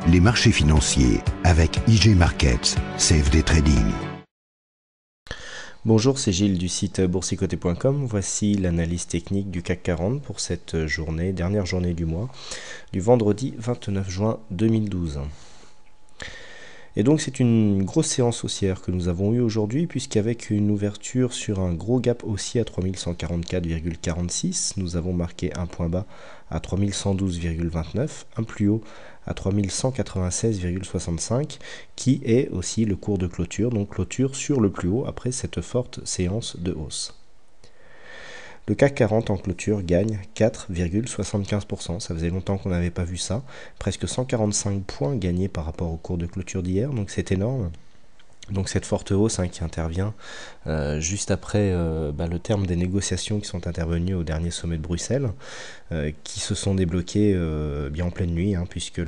les marchés financiers avec IG Markets, CFD Trading. Bonjour, c'est Gilles du site boursicoté.com. Voici l'analyse technique du CAC 40 pour cette journée, dernière journée du mois, du vendredi 29 juin 2012. Et donc c'est une grosse séance haussière que nous avons eue aujourd'hui, puisqu'avec une ouverture sur un gros gap haussier à 3144,46, nous avons marqué un point bas à 3112,29, un plus haut à 3196,65, qui est aussi le cours de clôture, donc clôture sur le plus haut après cette forte séance de hausse. Le CAC 40 en clôture gagne 4,75%, ça faisait longtemps qu'on n'avait pas vu ça, presque 145 points gagnés par rapport au cours de clôture d'hier, donc c'est énorme. Donc cette forte hausse qui intervient juste après le terme des négociations qui sont intervenues au dernier sommet de Bruxelles, qui se sont débloquées bien en pleine nuit, puisque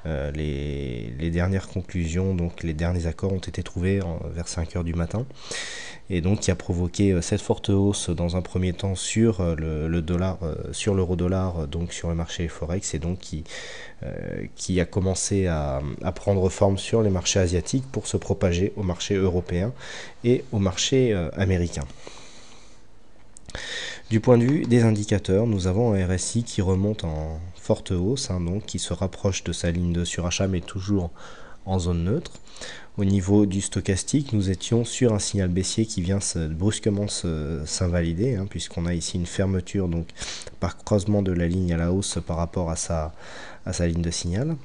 les dernières conclusions, donc les derniers accords ont été trouvés vers 5 heures du matin. Et donc qui a provoqué cette forte hausse dans un premier temps sur le dollar, sur l'euro-dollar, donc sur le marché Forex, et donc qui a commencé à prendre forme sur les marchés asiatiques pour se propager au marché européen et au marché américain. Du point de vue des indicateurs, nous avons un RSI qui remonte en forte hausse, donc qui se rapproche de sa ligne de surachat, mais toujours en zone neutre. Au niveau du stochastique, nous étions sur un signal baissier qui vient brusquement s'invalider, puisqu'on a ici une fermeture donc par croisement de la ligne à la hausse par rapport à sa ligne de signal.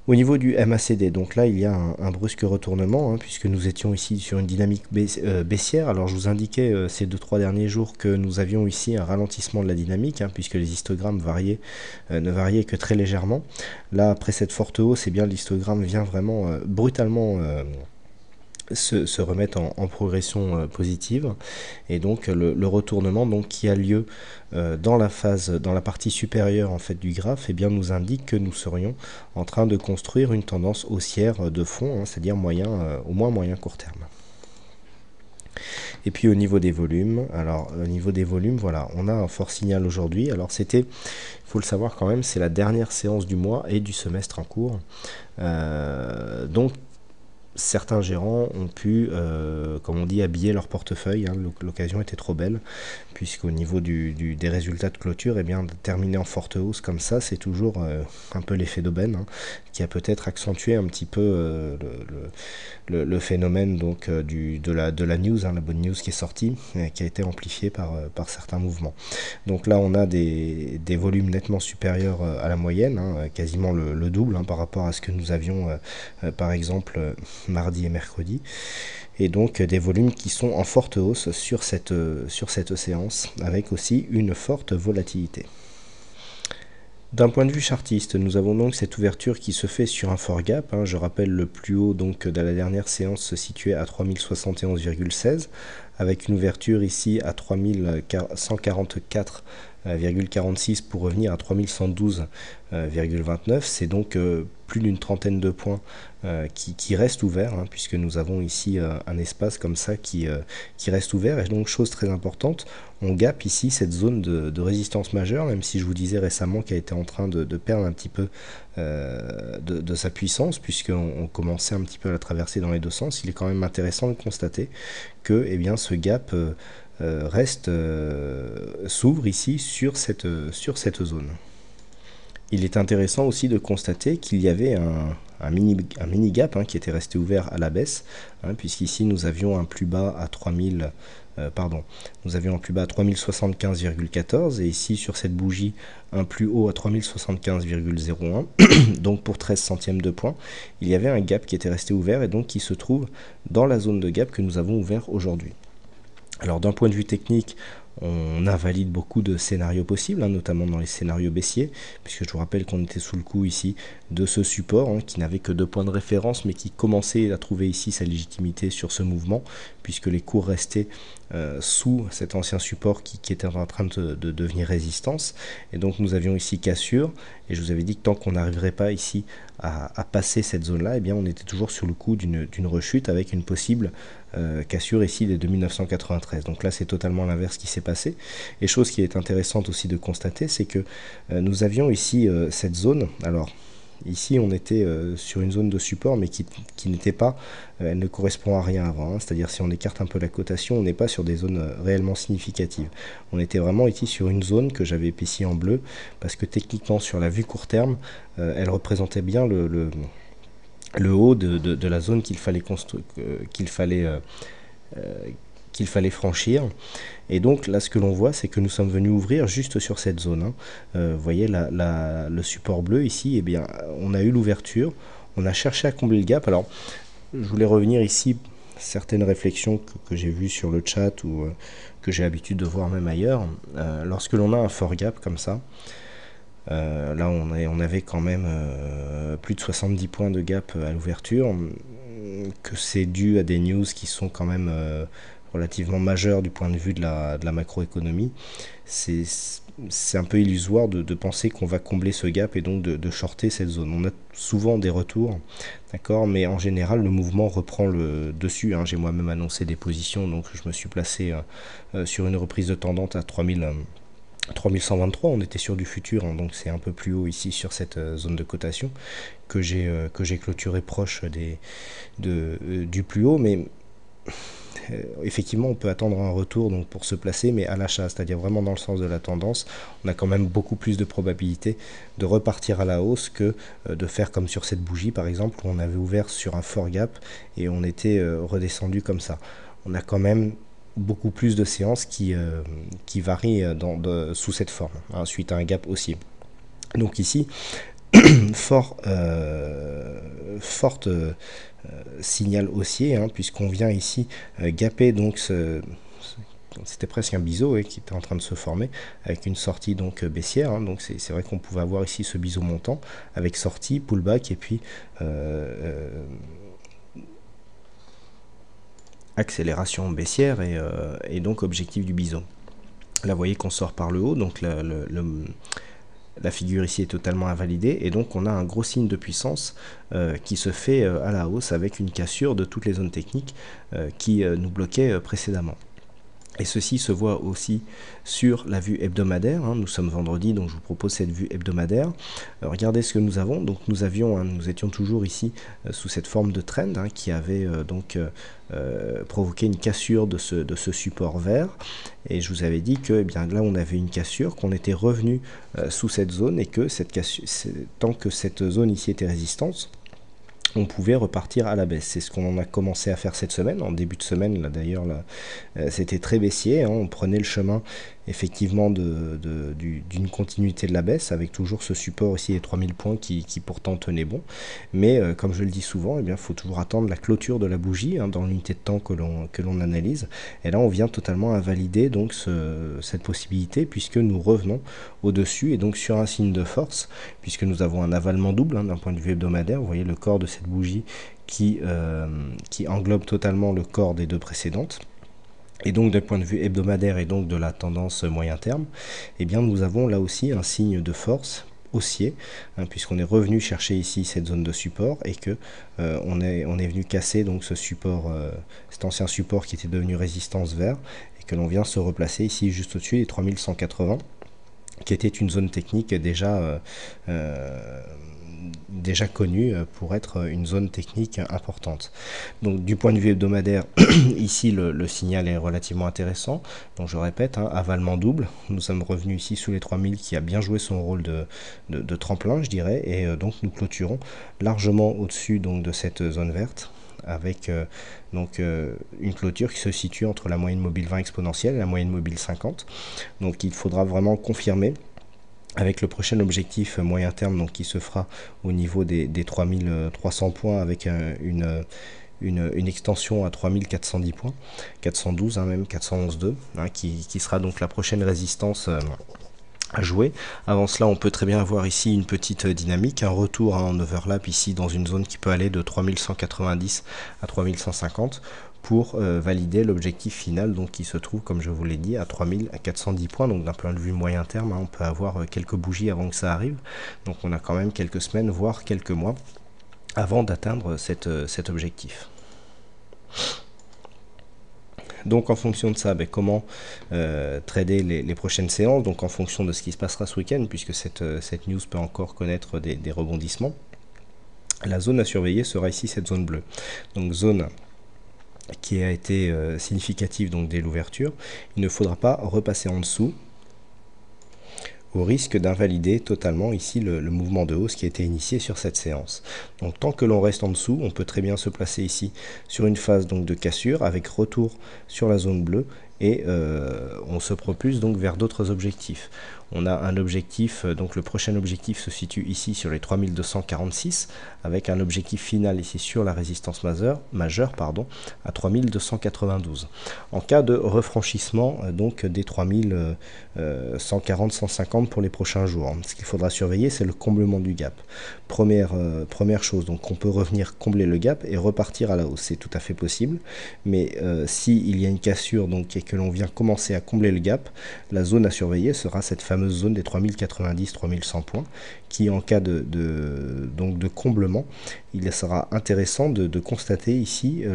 Au niveau du MACD, donc là il y a un brusque retournement, puisque nous étions ici sur une dynamique baissière. Alors je vous indiquais ces 2-3 derniers jours que nous avions ici un ralentissement de la dynamique, puisque les histogrammes ne variaient que très légèrement. Là, après cette forte hausse, l'histogramme vient vraiment brutalement se remettre en progression positive, et donc le retournement qui a lieu dans la partie supérieure du graphe, nous indique que nous serions en train de construire une tendance haussière de fond, c'est-à-dire au moins moyen court terme. Et puis au niveau des volumes, voilà, on a un fort signal aujourd'hui. Alors il faut le savoir quand même, c'est la dernière séance du mois et du semestre en cours, donc certains gérants ont pu, comme on dit, habiller leur portefeuille. L'occasion était trop belle, puisqu'au niveau des résultats de clôture, terminer en forte hausse comme ça, c'est toujours un peu l'effet d'aubaine, qui a peut-être accentué un petit peu le phénomène de la news, la bonne news qui est sortie, qui a été amplifiée par certains mouvements. Donc là, on a des volumes nettement supérieurs à la moyenne, quasiment le double par rapport à ce que nous avions, par exemple, mardi et mercredi, et donc des volumes qui sont en forte hausse sur cette séance, avec aussi une forte volatilité. D'un point de vue chartiste, nous avons donc cette ouverture qui se fait sur un fort gap. Je rappelle, le plus haut de la dernière séance se situait à 3071,16, avec une ouverture ici à 3144,46 pour revenir à 3112,29. C'est donc plus d'une trentaine de points qui restent ouverts, puisque nous avons ici un espace comme ça qui reste ouvert. Et donc, chose très importante, on gape ici cette zone de résistance majeure, même si je vous disais récemment qu'elle était en train de perdre un petit peu de sa puissance, puisqu'on commençait un petit peu à la traverser dans les deux sens. Il est quand même intéressant de constater que ce gap s'ouvre ici sur cette zone. Il est intéressant aussi de constater qu'il y avait un mini gap qui était resté ouvert à la baisse, puisqu'ici nous avions un plus bas à 3075,14, et ici sur cette bougie un plus haut à 3075,01. Donc pour 13 centièmes de point, il y avait un gap qui était resté ouvert, et donc qui se trouve dans la zone de gap que nous avons ouvert aujourd'hui. Alors d'un point de vue technique, on invalide beaucoup de scénarios possibles, notamment dans les scénarios baissiers, puisque je vous rappelle qu'on était sous le coup ici de ce support qui n'avait que 2 points de référence, mais qui commençait à trouver ici sa légitimité sur ce mouvement, puisque les cours restaient sous cet ancien support qui était en train de devenir résistance. Et donc nous avions ici cassure, et je vous avais dit que tant qu'on n'arriverait pas ici à passer cette zone-là, on était toujours sur le coup d'une rechute avec une possible cassure ici des 2993. Donc là, c'est totalement l'inverse qui s'est passé. Et chose qui est intéressante aussi de constater, c'est que nous avions ici cette zone. Alors, Ici, on était sur une zone de support, mais qui n'était pas, elle ne correspond à rien avant. Hein. C'est-à-dire, si on écarte un peu la cotation, on n'est pas sur des zones réellement significatives. On était vraiment ici sur une zone que j'avais épaissie en bleu, parce que techniquement, sur la vue court terme, elle représentait bien le haut de la zone qu'il fallait franchir. Et donc là, ce que l'on voit, c'est que nous sommes venus ouvrir juste sur cette zone. Hein. Vous voyez le support bleu ici, eh bien, on a eu l'ouverture, on a cherché à combler le gap. Alors, je voulais revenir ici, certaines réflexions que j'ai vues sur le chat ou que j'ai l'habitude de voir même ailleurs. Lorsque l'on a un fort gap comme ça, là on avait quand même plus de 70 points de gap à l'ouverture, que c'est dû à des news qui sont quand même relativement majeur du point de vue de la macroéconomie. C'est un peu illusoire de penser qu'on va combler ce gap et donc de shorter cette zone. On a souvent des retours, d'accord, mais en général le mouvement reprend le dessus. Hein. J'ai moi-même annoncé des positions, donc je me suis placé sur une reprise de tendance à 3123, on était sur du futur, hein, donc c'est un peu plus haut ici sur cette zone de cotation que j'ai clôturé proche du plus haut, mais effectivement on peut attendre un retour donc pour se placer, mais à l'achat, c'est-à-dire vraiment dans le sens de la tendance. On a quand même beaucoup plus de probabilité de repartir à la hausse que de faire comme sur cette bougie par exemple, où on avait ouvert sur un fort gap et on était redescendu comme ça. On a quand même beaucoup plus de séances qui varient sous cette forme, hein, suite à un gap haussier. Donc ici, forte signal haussier, hein, puisqu'on vient ici gaper donc c'était presque un biseau qui était en train de se former avec une sortie donc baissière, hein, donc c'est vrai qu'on pouvait avoir ici ce biseau montant avec sortie, pullback et puis accélération baissière et donc objectif du biseau. Là vous voyez qu'on sort par le haut, donc la figure ici est totalement invalidée et donc on a un gros signe de puissance qui se fait à la hausse avec une cassure de toutes les zones techniques qui nous bloquaient précédemment. Et ceci se voit aussi sur la vue hebdomadaire. Hein. Nous sommes vendredi, donc je vous propose cette vue hebdomadaire. Regardez ce que nous avons. Donc nous étions toujours ici sous cette forme de trend qui avait provoqué une cassure de ce support vert. Et je vous avais dit que bien, là on avait une cassure, qu'on était revenu sous cette zone et que tant que cette zone ici était résistante, on pouvait repartir à la baisse. C'est ce qu'on a commencé à faire cette semaine. En début de semaine, là d'ailleurs, c'était très baissier. Hein. On prenait le chemin effectivement d'une continuité de la baisse, avec toujours ce support ici des 3000 points qui pourtant tenait bon. Mais comme je le dis souvent, il faut toujours attendre la clôture de la bougie dans l'unité de temps que l'on analyse. Et là, on vient totalement invalider donc cette possibilité, puisque nous revenons au-dessus et donc sur un signe de force, puisque nous avons un avalement double d'un point de vue hebdomadaire. Vous voyez le corps de cette bougie qui englobe totalement le corps des deux précédentes. Et donc d'un point de vue hebdomadaire et donc de la tendance moyen terme, eh bien nous avons là aussi un signe de force haussier, puisqu'on est revenu chercher ici cette zone de support et que on est venu casser donc ce support, cet ancien support qui était devenu résistance vert et que l'on vient se replacer ici juste au-dessus des 3180, qui était une zone technique déjà connue pour être une zone technique importante. Donc du point de vue hebdomadaire, ici le signal est relativement intéressant. Donc je répète, avalement double, nous sommes revenus ici sous les 3000 qui a bien joué son rôle de tremplin, je dirais, et donc nous clôturons largement au-dessus donc de cette zone verte, avec une clôture qui se situe entre la moyenne mobile 20 exponentielle et la moyenne mobile 50. Donc il faudra vraiment confirmer avec le prochain objectif moyen terme donc qui se fera au niveau des 3300 points avec une extension à 3410 points, 412 même 411,2 qui sera donc la prochaine résistance à jouer. Avant cela, on peut très bien avoir ici une petite dynamique, un retour en overlap ici dans une zone qui peut aller de 3190 à 3150 pour valider l'objectif final donc qui se trouve, comme je vous l'ai dit, à 3410 points. Donc d'un point de vue moyen terme, on peut avoir quelques bougies avant que ça arrive. Donc on a quand même quelques semaines, voire quelques mois avant d'atteindre cet objectif. Donc en fonction de ça, comment trader les prochaines séances, donc en fonction de ce qui se passera ce week-end, puisque cette news peut encore connaître des rebondissements. La zone à surveiller sera ici cette zone bleue. Donc zone qui a été significative donc dès l'ouverture. Il ne faudra pas repasser en dessous, au risque d'invalider totalement ici le mouvement de hausse qui a été initié sur cette séance. Donc tant que l'on reste en dessous, on peut très bien se placer ici sur une phase donc de cassure avec retour sur la zone bleue et on se propulse donc vers d'autres objectifs. On a un objectif, donc le prochain objectif se situe ici sur les 3246 avec un objectif final ici sur la résistance majeure à 3292. En cas de refranchissement donc des 3140-150 pour les prochains jours, ce qu'il faudra surveiller, c'est le comblement du gap. Première chose, donc on peut revenir combler le gap et repartir à la hausse, c'est tout à fait possible, mais s'il y a une cassure donc et que l'on vient commencer à combler le gap, la zone à surveiller sera cette fameuse zone des 3090-3100 points qui, en cas de comblement, il sera intéressant de constater ici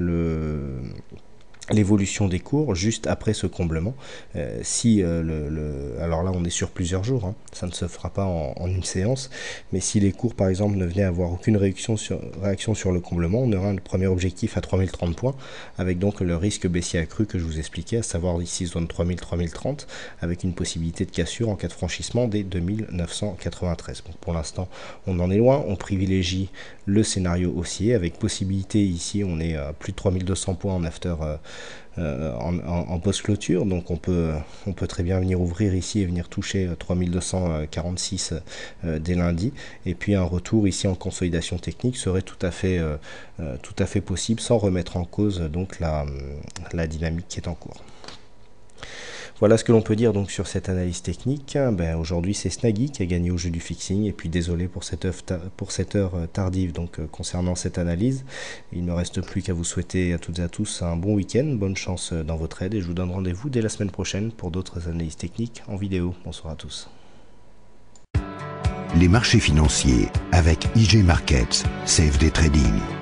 l'évolution des cours juste après ce comblement. Alors là on est sur plusieurs jours, ça ne se fera pas en une séance, mais si les cours par exemple ne venaient avoir aucune réaction sur le comblement, on aura le premier objectif à 3030 points avec donc le risque baissier accru que je vous expliquais, à savoir ici zone 3000-3030 avec une possibilité de cassure en cas de franchissement des 2993. Donc pour l'instant on en est loin, on privilégie le scénario haussier avec possibilité ici, on est à plus de 3200 points en after en post-clôture, donc on peut très bien venir ouvrir ici et venir toucher 3246 dès lundi, et puis un retour ici en consolidation technique serait tout à fait possible sans remettre en cause donc la dynamique qui est en cours. Voilà ce que l'on peut dire donc sur cette analyse technique. Aujourd'hui c'est Snaggy qui a gagné au jeu du fixing, et puis désolé pour cette heure tardive donc concernant cette analyse. Il ne me reste plus qu'à vous souhaiter à toutes et à tous un bon week-end, bonne chance dans vos trades, et je vous donne rendez-vous dès la semaine prochaine pour d'autres analyses techniques en vidéo. Bonsoir à tous. Les marchés financiers avec IJ Markets, CFD Trading.